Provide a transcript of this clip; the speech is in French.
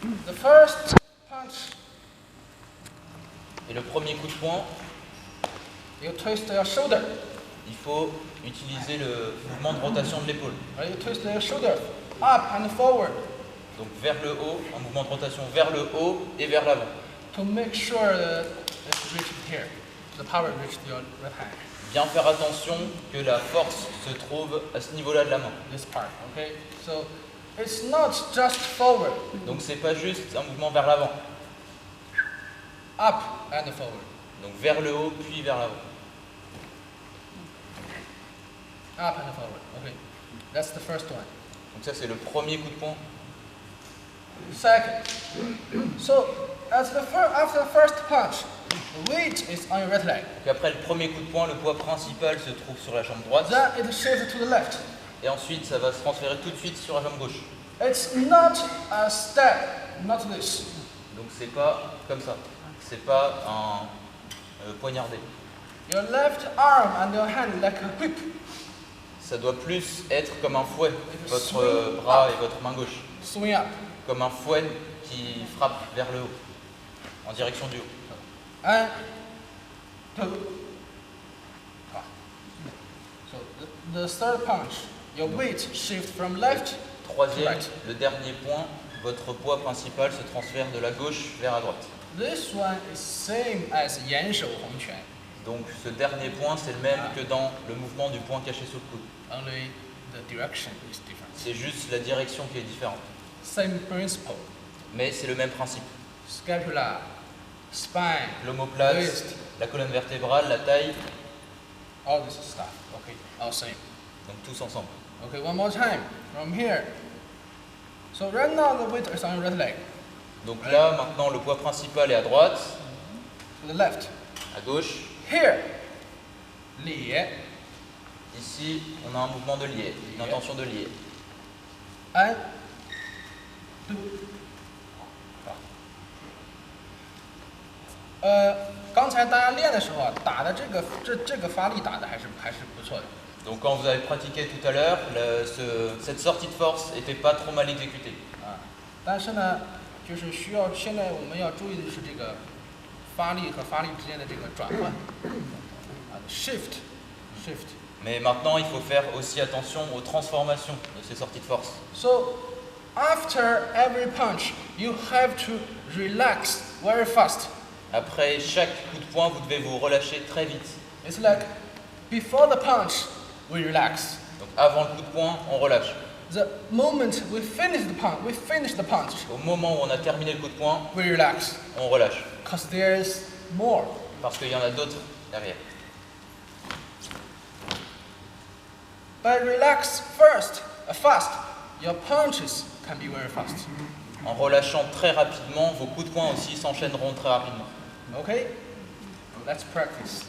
The first punch, Et le premier coup de poing, you twist your shoulder. il faut utiliser le mouvement de rotation de l'épaule. Right? You twist your shoulder up and forward Donc vers le haut, un mouvement de rotation vers le haut et vers l'avant. to make sure that it's reached here. The power reached your right hand. Bien faire attention que la force se trouve à ce niveau-là de la main. This part, okay? So it's not just forward, Donc c'est pas juste un mouvement vers l'avant. up and forward, Donc vers le haut puis vers l'avant. up and forward. Okay, that's the first one. Donc ça c'est le premier coup de poing. Second, so after the first punch, the weight is on your right leg. Puis après le premier coup de poing, le poids principal se trouve sur la jambe droite. Then it shifts to the left. Et ensuite ça va se transférer tout de suite sur la jambe gauche. It's not a step, not this. Donc c'est pas comme ça. C'est pas un poignardé. Your left arm and your hand like a whip. Ça doit plus être comme un fouet, votre bras et votre main gauche. Swing up. Comme un fouet qui frappe vers le haut, en direction du haut. And two. So the third punch, your weight shifts from left. Troisième, Right. le dernier point, votre poids principal se transfère de la gauche vers la droite. This one is same as 岩手红拳, Donc ce dernier point, c'est le même que dans le mouvement du point caché sous le coude. only the direction is different. C'est juste la direction qui est différente. Same principle. Mais c'est le même principe. Scapula, spine, L'omoplate, wrist, la colonne vertébrale, la taille, all this stuff. Okay, all same. donc tous ensemble. Okay, one more time from here. So right now the weight is on your right leg. Donc là, maintenant, le poids principal est à droite, To the left. à gauche. Here. 里 Ici, on a un mouvement de lier, une intention de lier. and 2.刚才大家练的时候啊，打的这个发力打的还是不错的。 Donc quand vous avez pratiqué tout à l'heure, cette sortie de force n'était pas trop mal exécutée. 但是呢，就是需要现在我们要注意的是这个发力和发力之间的这个转换，shift。 Mais maintenant, il faut faire aussi attention aux transformations de ces sorties de force. So after every punch, you have to relax very fast. Après chaque coup de poing, vous devez vous relâcher très vite. It's like before the punch, we relax. Donc avant le coup de poing, on relâche. The moment we finish the punch, Au moment où on a terminé le coup de poing, we relax, on relâche. because there's more. Parce qu'il y en a d'autres derrière. But relax fast, your punches can be very fast. En relâchant très rapidement, vos coups de poing aussi s'enchaîneront très rapidement. Okay? Let's practice.